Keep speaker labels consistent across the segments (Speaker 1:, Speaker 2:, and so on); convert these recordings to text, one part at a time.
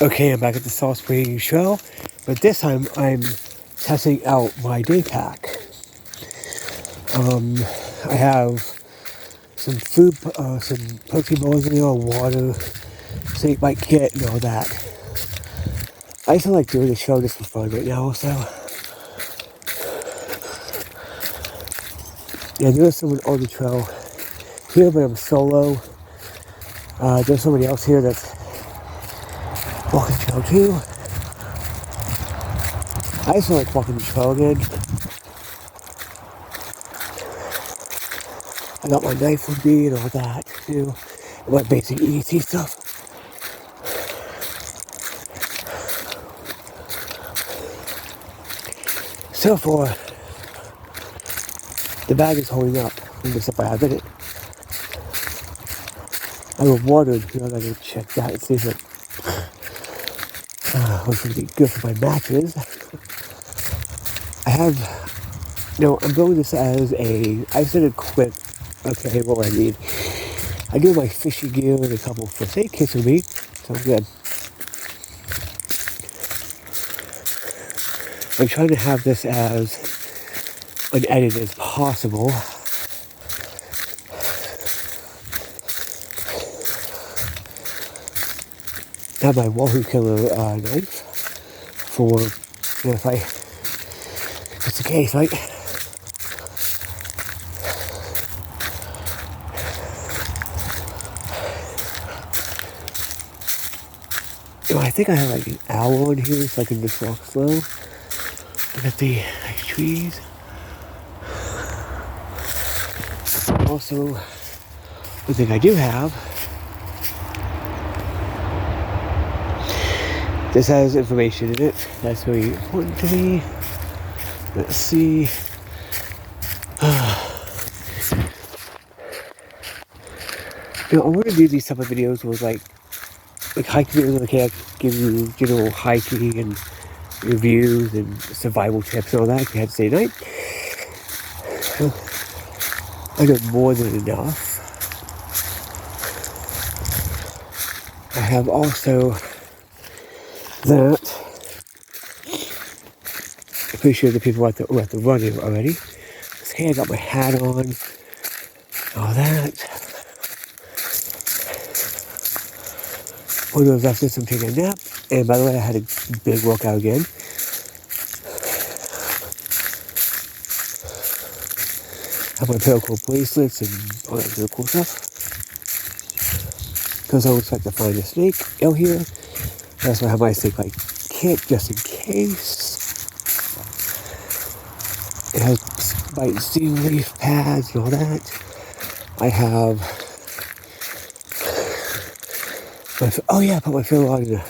Speaker 1: Okay, I'm back at the Salt Spring Trail, but this time I'm testing out my day pack. I have some food, some protein bars in there, water, snake bite kit, and all that. I just like doing the show just for fun right now, so yeah, there's someone on the trail here, but I'm solo. There's somebody else here that's walking the trail too. I just like walking the trail again. I got my knife with me and all that too. My basic EDT stuff. So far, the bag is holding up from the stuff I have in it. I was wondering, I gotta check that and see if it was gonna be good for my matches. I have, I'm building this as I said a quick, okay, what I need. I do my fishing gear and a couple first aid kits with me, so I'm good. I'm trying to have this as unedited as possible. I have my Wahoo Killer knife for, if it's the case, right? I think I have like an owl in here so I can just walk slow. Look at the trees. Also, one thing I do have, this has information in it. That's very important to me. Let's see. I want to do these type of videos with like hiking videos. Okay, I give you general hiking and reviews and survival tips and all that. If you had to stay night, I got more than enough. I have also that. I'm pretty sure the people at the running already. Okay, I got my hat on. All that. One of those after I'm taking a nap. And by the way, I had a big workout again. I have my paracord bracelets and all that really cool stuff. Because I always like to find a snake out here. That's why I have my snake bite kit just in case. It has bite sting leaf pads and all that. I have I put my fill on the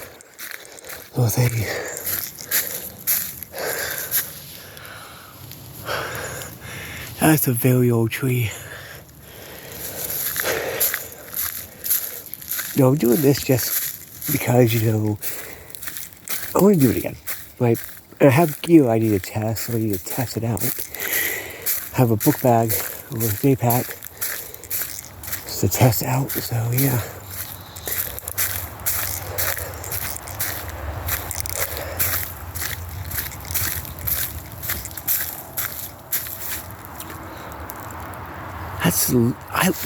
Speaker 1: little thing. That's a very old tree. No, I'm doing this just because, I want to do it again. Right? I have gear I need to test, so I need to test it out. I have a book bag or a day pack just to test out, so yeah.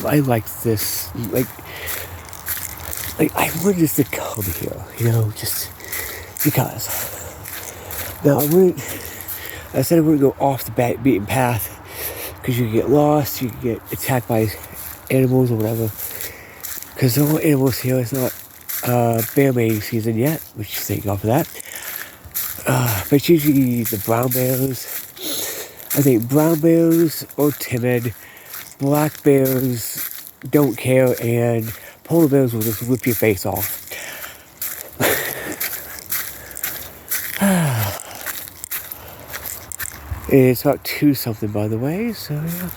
Speaker 1: I like this, like I wanted this to come here, just because. Now I said I wouldn't go off the beaten path because you can get lost, you can get attacked by animals or whatever. Because there are animals here, it's not bear mating season yet, which thank God for that. But it's usually the brown bears. I think brown bears are timid, black bears don't care, and polar bears will just rip your face off. It's about 2 something, by the way, so yeah.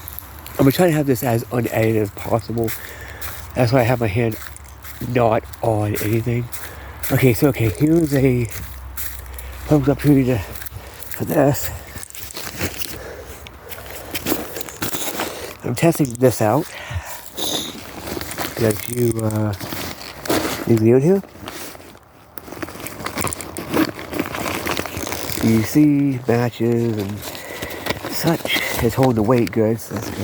Speaker 1: I'm gonna try to have this as unedited as possible. That's why I have my hand not on anything. Here's a perfect opportunity for this. I'm testing this out. Got you, here. You see matches and such. It's holding the weight good, so that's good.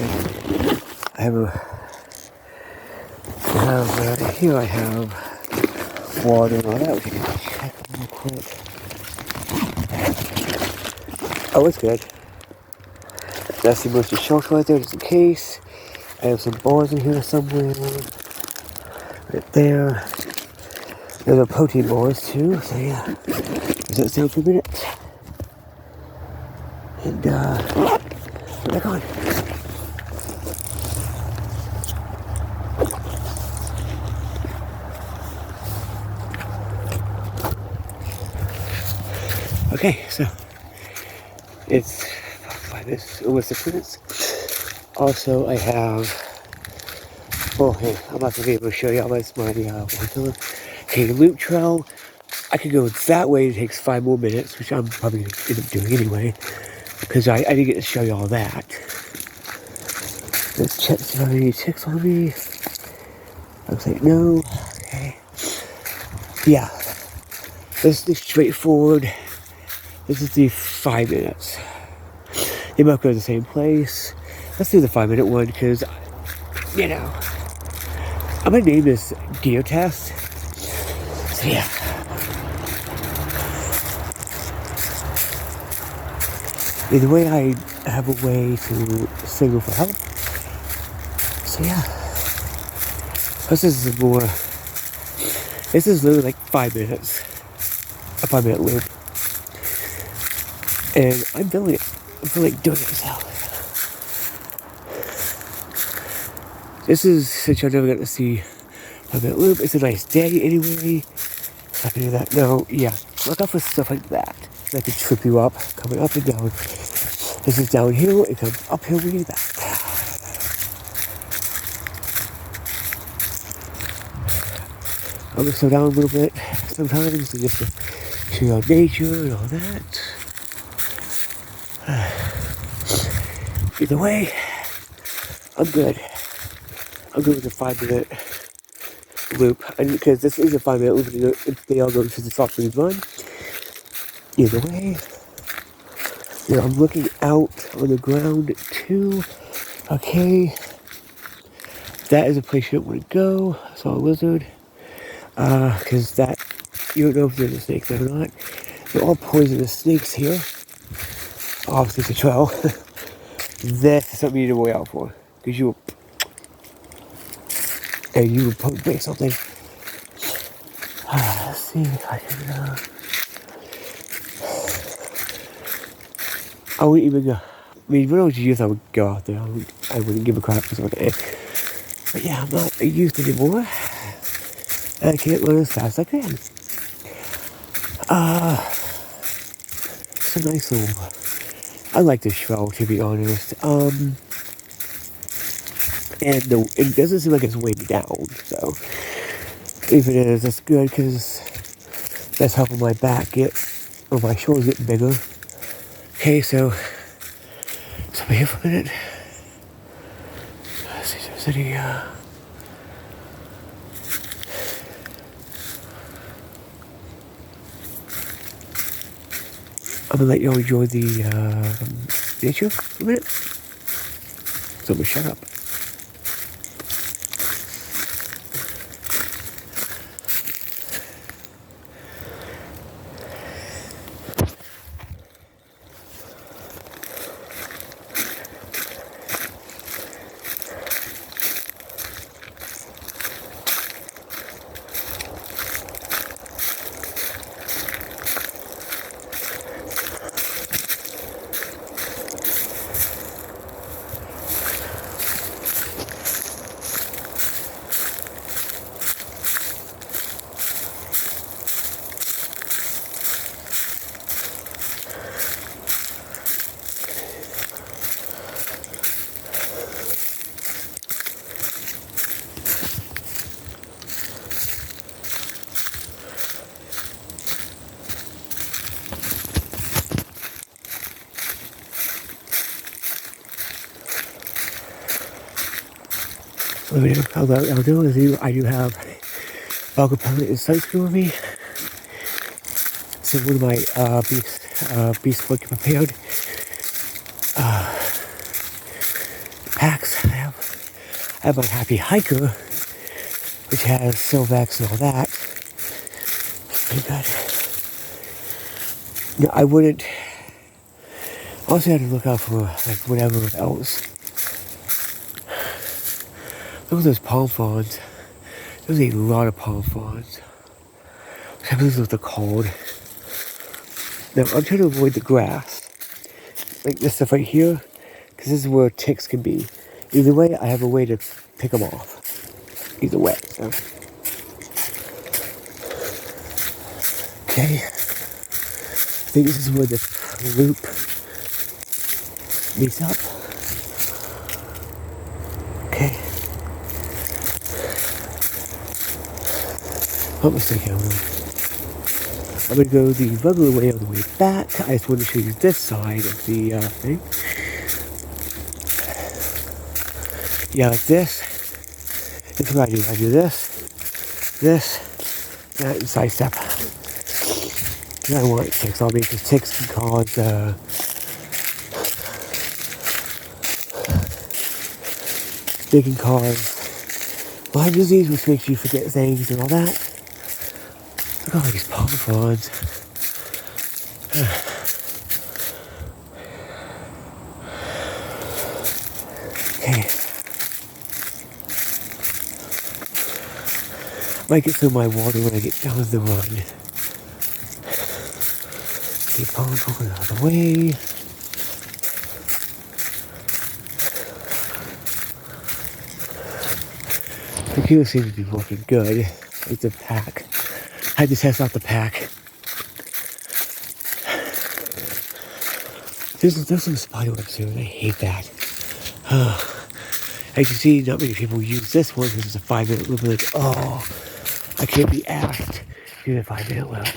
Speaker 1: Here I have water and all that. We can check real quick. Oh, it's good. That's the emergency shelter right there, just in case. I have some bars in here somewhere. Right there. There's a protein bars too, so yeah. Does that sound for a minute? And put it back on. Okay, so it's 5 minutes, almost 6 minutes. Also, I have, oh, hey, I'm not gonna be able to show y'all, but it's my okay, loop trail. I could go that way, it takes 5 more minutes, which I'm probably gonna end up doing anyway, because I didn't get to show y'all that. Let's check if I have any ticks on me. Looks like no. Okay. Yeah. This is straightforward. This is the 5 minutes. They might go to the same place. Let's do the 5-minute one because, you know, I'm gonna name this Geotest. So yeah. Either way, I have a way to signal for help. So yeah. This is literally like 5 minutes. A 5-minute loop. And I'm feeling it. I feel like doing it myself. This is, since you're never going to see a 5-minute loop, it's a nice day anyway. I can do that. No, yeah. Look out for stuff like that. That could trip you up, coming up and down. This is downhill, it comes uphill, we do that. I'm going to slow down a little bit sometimes, just to show you nature and all that. Either way, I'm good. I'm good with the 5-minute loop, and because this is a 5-minute loop, if they all go to the top speed run. Either way, you know, I'm looking out on the ground too. Okay, that is a place you don't want to go. I saw a lizard, because that, you don't know if there's a snake there or not. They're all poisonous snakes here. Obviously, it's a trail. This is something you need to weigh out for, because you will probably break something. Let's see if I can. I wouldn't even go. I mean, when I was a youth, I would go out there. I wouldn't give a crap for something. But yeah, I'm not a youth anymore. And I can't run as fast as I can. It's a nice little. I like this trail, to be honest. And it doesn't seem like it's weighted down, so if it is, that's good because that's helping my back or my shoulders get bigger. Okay, so I'm here for a minute. Let's see if there's any. I'm gonna let y'all enjoy the nature for a minute. So I'm gonna shut up. I'll do is I do have Falcon Pellet and sunscreen with me. So one of my beast be split prepared. Packs. I have a Happy Hiker, which has Silvex and all that. Pretty good. No, I wouldn't. Also, had to look out for like whatever else. Look at those palm fronds. There's a lot of palm fronds. I believe what they're called. Now, I'm trying to avoid the grass. Like this stuff right here. Because this is where ticks can be. Either way, I have a way to pick them off. Either way. So. Okay. I think this is where the loop meets up. Okay. What was I thinking? I'm going to go the regular way on the way back. I just want to show you this side of the thing. Yeah, like this. This is what I do. I do this, that, and side step. And I want ticks on me because ticks can cause they can cause Lyme disease, which makes you forget things and all that. Look at all these palm fronds. Okay. Might get some of my water when I get down the run. Keep palm going out of the way. The computer seems to be working good. It's a pack. I had to test out the pack. There's some spiderwebs here, and I hate that. As you see, not many people use this one because it's a 5-minute loop. Like, oh, I can't be asked to do a 5-minute loop.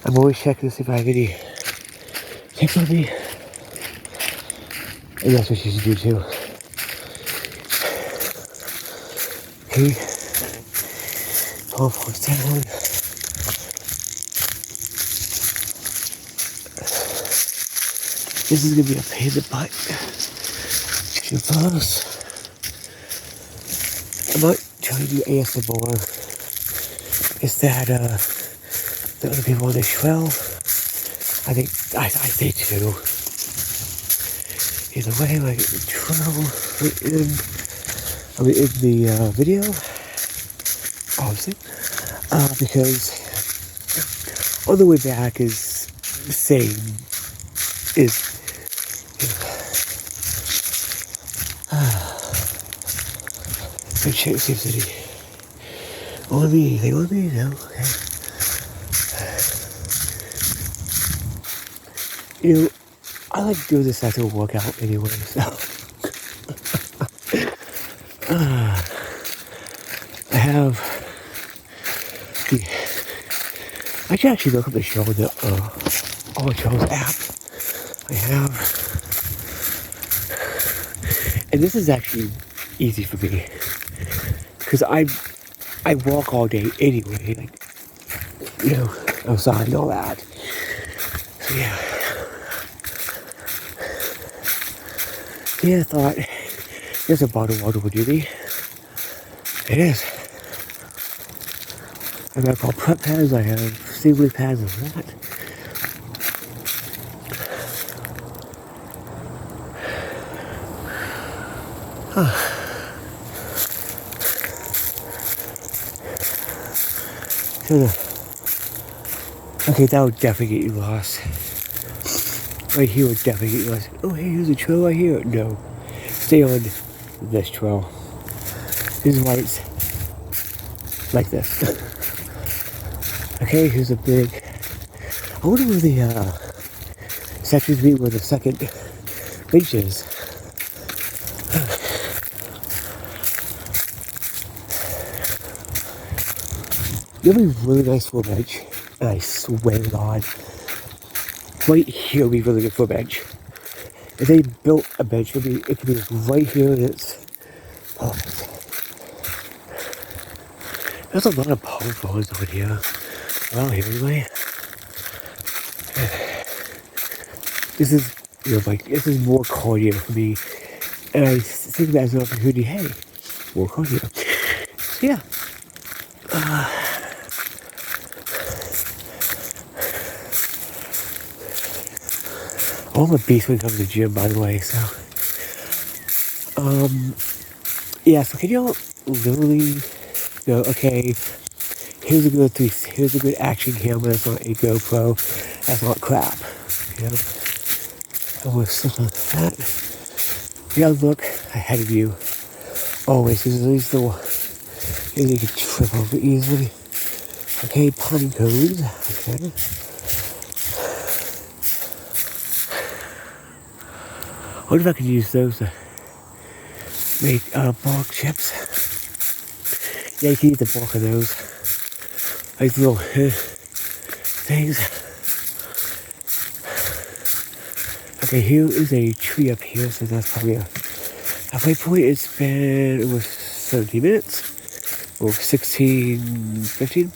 Speaker 1: I'm always checking to see if I have any ticks on me. And that's what you should do too. Okay. Palm fronds down. This is going to be a pain in the butt. Too close. I'm not trying to do ASMR. It's that, the other people on the trail, I think too. Either way, like the trail, in the video, obviously, because on the way back is the same, Good shit, Sioux City. On me, anything on me? No? Okay. You know, I like to do this after a workout anyway, so. I have the. I can actually look up the show, the All Shows app. I have. And this is actually easy for me. Because I walk all day anyway, like, you know, outside and all that. So yeah. Yeah, I thought, there's a bottle of water would do me. It is. I got called prep pads, I have sleeve pads and that. Okay, that would definitely get you lost. Right here would definitely get you lost. Oh, hey, here's a trail right here. No. Stay on this trail. This is why it's like this. Okay, here's a big. I wonder where the sections meet where the second bench is. It'll be really nice for a bench. And I swear to God, right here would be really good for a bench. If they built a bench, it could be right here and it's perfect. There's a lot of palm fronds over here. Around here anyway. This is, like, this is more cardio for me. And I think of it as an opportunity, hey, more cardio. So yeah. I'm a beast when it comes to the gym, by the way, so. Yeah, so can y'all literally go, okay, here's a good action camera, that's not a GoPro, that's not crap, And with something like that, yeah, look ahead of you, always, because at least you can trip over easily. Okay, pine cones, okay. I wonder if I could use those to make bark chips. Yeah, you can eat the bark of those. Like little things. Okay, here is a tree up here, so that's probably a halfway point. It's been over 17 minutes. Or 16, 15.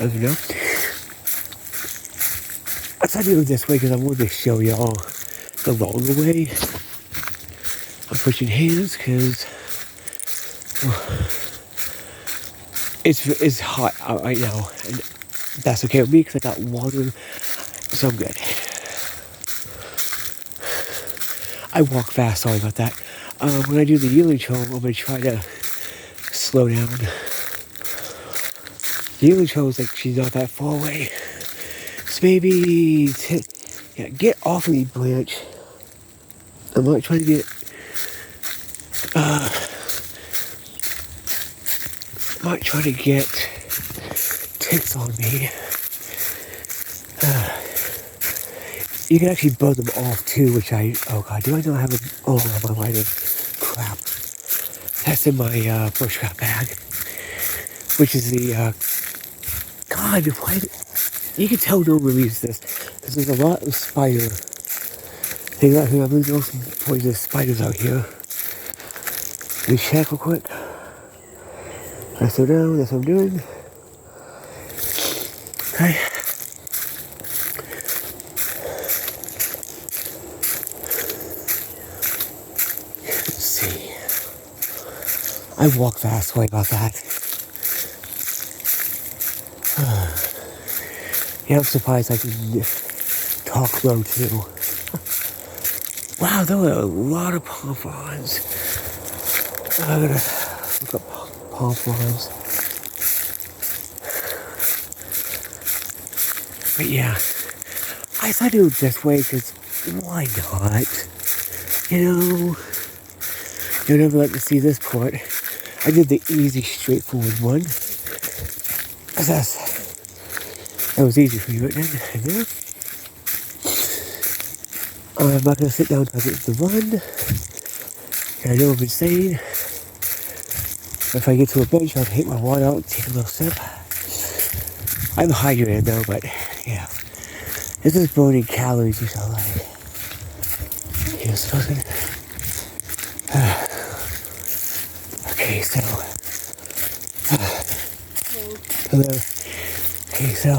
Speaker 1: I don't know. I tried to do it this way because I wanted to show y'all the longer way. I'm pushing hands because it's hot out right now, and that's okay with me because I got water, so I'm good. I walk fast, sorry about that. When I do the yearly trail, I'm going to try to slow down. The yearly trail is like, she's not that far away. So maybe, yeah, get off of me, Blanche. I'm not trying to get, I'm not trying to get ticks on me. You can actually burn them off too, which oh god, do I not have a, oh, my lighter, crap. That's in my bush wrap bag, which is the, god, why, you can tell no one reads this, because there's a lot of spider things out here. I believe there's some poisonous spiders out here. Let me check real quick. I slow down, that's what I'm doing. Okay. Let's see. I walk fast, sorry about that. Yeah, I'm surprised I can talk low too. Wow, there were a lot of palm fronds. I'm gonna look up palm fronds. But yeah, I thought to do it this way because why not? You'll never like to see this part. I did the easy, straightforward one. That was easy for you, right then? I'm not gonna sit down until I get to the run. I know I've been saying, if I get to a bench, I'll take my water out and take a little sip. I'm hydrated though, but yeah. This is burning calories, you shall like. Here's something. Okay, so. Hello. Okay, so.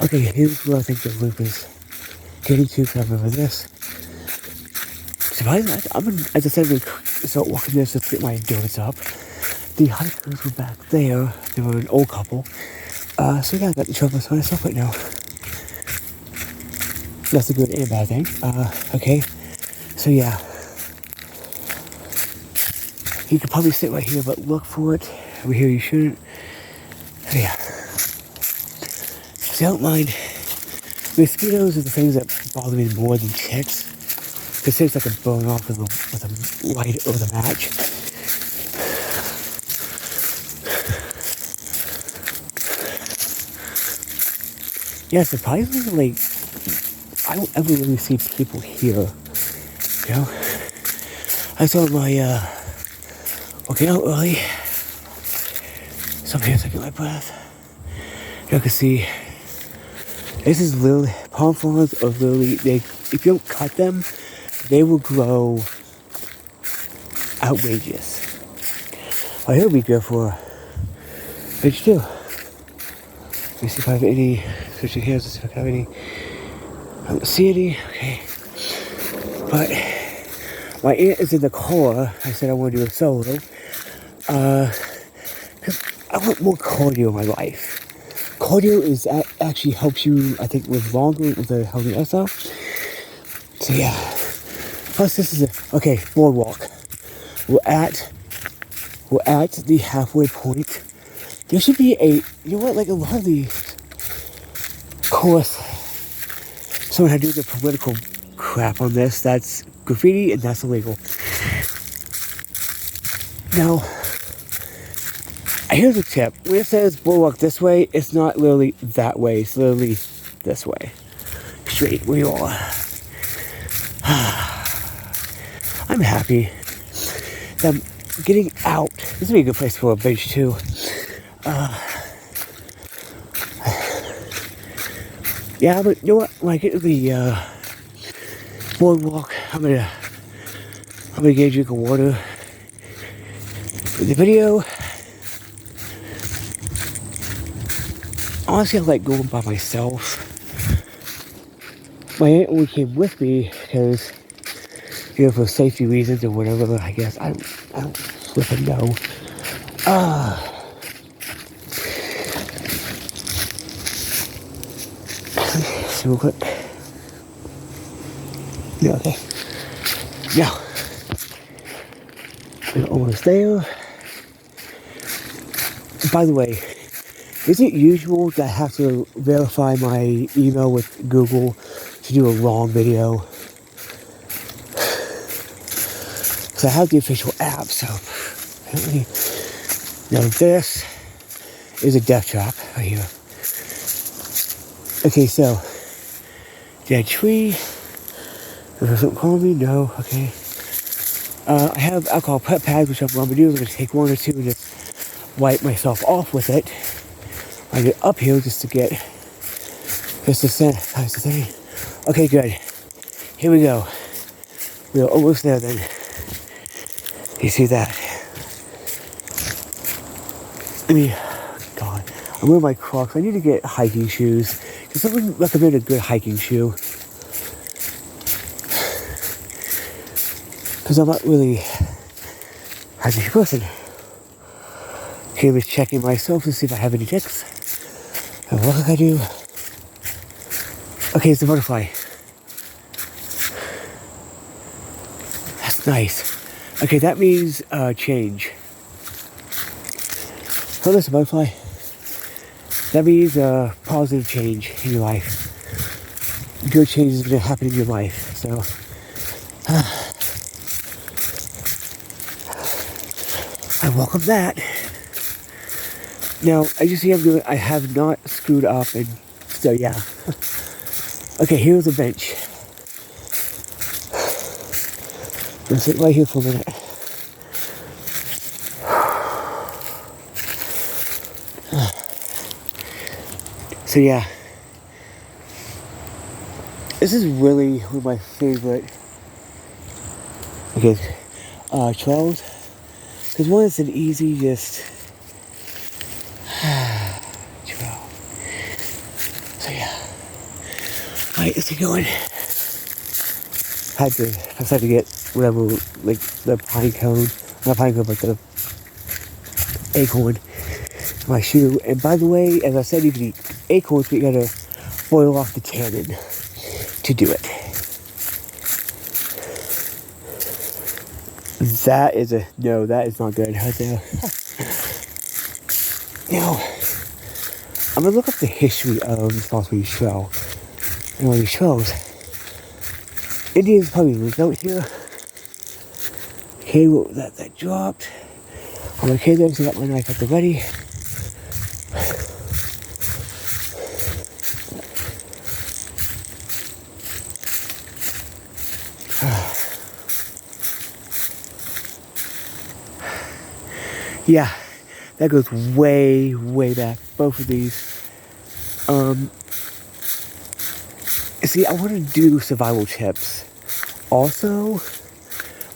Speaker 1: Okay, here's where I think the loop is getting to, because I remember this. Surprisingly, as I said, I'm going to start walking this to get my endurance up. The hikers were back there. They were an old couple. So yeah, I got the trouble by myself right now. That's a good and bad thing. Okay. So yeah. You could probably sit right here, but look for it. Over here you shouldn't. So yeah. So I don't mind. Mosquitoes are the things that bother me more than ticks. Because ticks I can burn off with a light or the match. Yeah, surprisingly, like, I don't ever really see people here. I saw my, working out early. So I'm here to get my breath. You can see, this is literally, palm fronds are literally, they if you don't cut them, they will grow outrageous. Well, he'll be good for page 2. Let me see if I have any. Switching hands, let's see if I have any. I don't see any. Okay. But my aunt is in the car. I said I want to do a solo. Because I want more cardio in my life. Cardio is actually helps you, I think, live longer with a healthy lifestyle. So yeah. Plus, this is okay. Boardwalk. We're at the halfway point. There should be you know what? Like a lot of the course, someone had to do the political crap on this. That's graffiti and that's illegal. Now, here's a tip. When it says boardwalk this way, it's not literally that way. It's literally this way. Straight where you are. I'm happy that I'm getting out. This would be a good place for a bench too. Yeah, but you know what? When I get to the boardwalk, I'm gonna get a drink of water. In the video, honestly, I like going by myself. My aunt only came with me because, you know, for safety reasons or whatever. I guess I don't flipping know. See real quick. Yeah, okay. Now, we're almost there. By the way, is it usual that I have to verify my email with Google to do a long video? Because I have the official app, so apparently, now this is a death trap right here. Okay, so dead tree. Is there something calling me? No. Okay. I have alcohol prep pads, which I'm going to do. I'm going to take one or two and just wipe myself off with it. I get up here just to sanitize the thing. Okay, good. Here we go. We're almost there then. You see that? God, I'm wearing my Crocs. I need to get hiking shoes. Can someone recommend a good hiking shoe? Because I'm not really a hiking person. Okay, I'm just checking myself to see if I have any ticks. And what can I do? Okay, it's a butterfly. That's nice. Okay, that means change. So that's a butterfly. That means positive change in your life. Good change is going to happen in your life. So, I welcome that. Now, as you see, I have not screwed up, and so yeah. Okay, here's a bench. I'm gonna sit right here for a minute. So yeah, this is really one of my favorite. Okay, trails. Because one is an easy just trail. So yeah. Alright, let's get going. I had to get whatever, like the pine cone, not pine cone, but the acorn in my shoe. And by the way, as I said, you can eat acorns, but you gotta boil off the tannin to do it. That is not good right there. Now, I'm gonna look up the history of the Salisbury Trail. And all these trails. Indians probably lived out here. Okay, well, that dropped. I'm okay there, so I got my knife at the ready. Yeah, that goes way, way back. Both of these. See, I want to do survival tips. Also,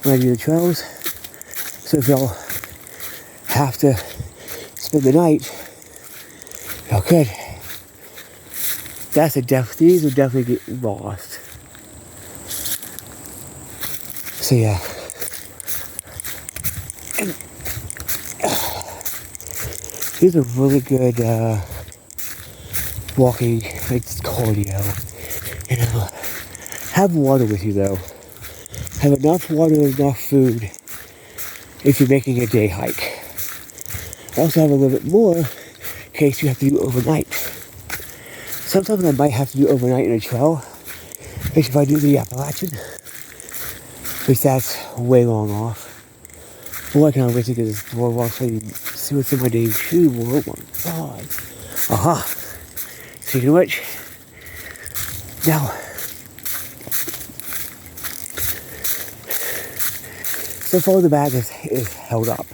Speaker 1: when I do the trails, so if y'all have to spend the night, y'all could. These will definitely get lost. So yeah. And these are really good walking, like cardio. You know, have water with you though. Have enough water and enough food if you're making a day hike. Also have a little bit more in case you have to do overnight. Sometimes I might have to do overnight in a trail, especially if I do the Appalachian, which that's way long off. Well, I can't wait to get this boardwalk so you can see what's in my dang shoe. Oh my god. Aha. Speaking of which, now, so far the bag is held up.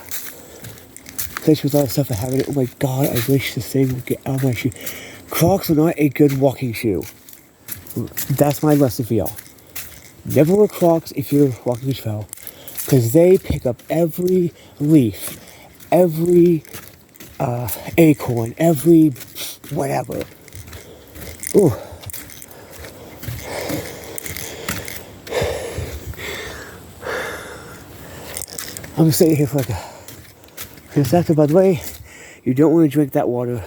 Speaker 1: Especially with all the stuff I have in it. Oh my god, I wish this thing would get out of my shoe. Crocs are not a good walking shoe. That's my lesson for y'all. Never wear Crocs if you're walking a trail. Because they pick up every leaf, every acorn, every whatever. Ooh. I'm gonna stay here for like a second. By the way, you don't want to drink that water.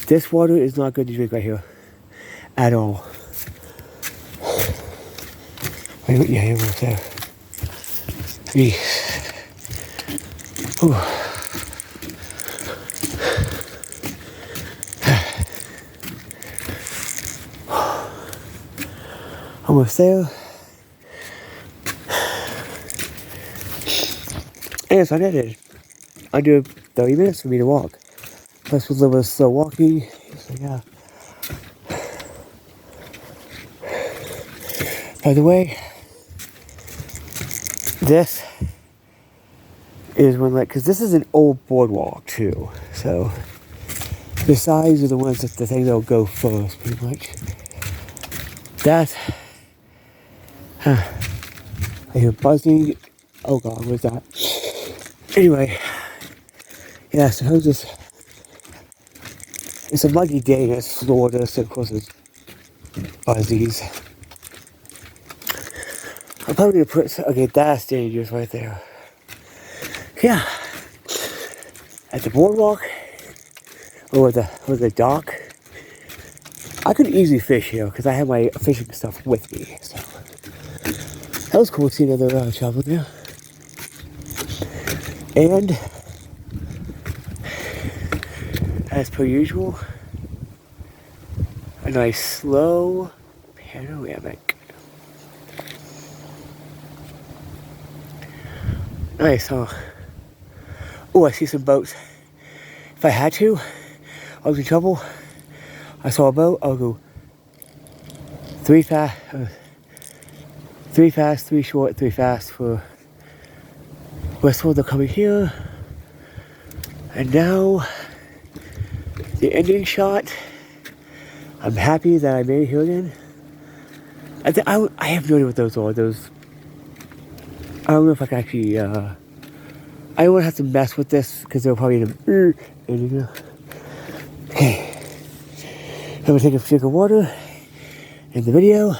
Speaker 1: This water is not good to drink right here. At all. Wait, yeah, you're right there. Ooh. Almost there. And so I did. I do 30 minutes for me to walk. Plus with a little bit of slow walking. So yeah. By the way, this is one like, because this is an old boardwalk too. So the sides are the ones that the thing that'll go first, pretty much. That's, I hear buzzing. Oh god, what's that? Anyway, yeah, so it's a muggy day, it's Florida, so of course it's buzzies. I'm probably gonna put, okay, that's dangerous right there. Yeah, at the boardwalk, or the dock, I could easily fish here, because I have my fishing stuff with me, so. That was cool to see another traveler there. And, as per usual, a nice slow panoramic. Nice, huh? Oh, I see some boats. If I had to, I was in trouble. I saw a boat, I'll go 3 fast, 3 short, 3 fast for Westwood. They're coming here. And now, the ending shot. I'm happy that I made it here again. I have no idea what those are. Those, I don't know if I can actually, I don't want to have to mess with this because they're probably in the, okay. I'm going to take a drink of water in the video.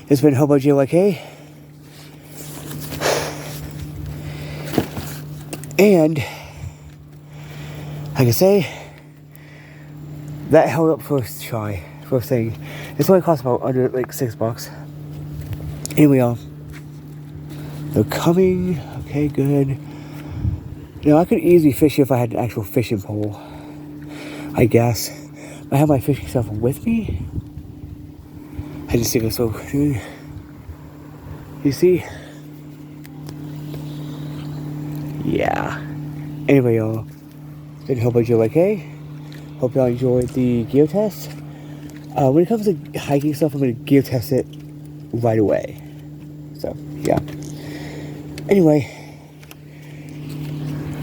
Speaker 1: It's been Hobo JYK. And, I can say, that held up first try, first thing. It's only cost about under like $6. Anyway, they're coming. Okay, good. Now I could easily fish if I had an actual fishing pole, I guess. I have my fishing stuff with me. I just think it's so good. You see? Yeah. Anyway, y'all, it's been Hobo JYK. Hope y'all enjoyed the gear test. When it comes to hiking stuff, I'm going to gear test it right away. So, yeah. Anyway,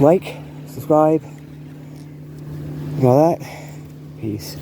Speaker 1: like, subscribe, and all that. Peace.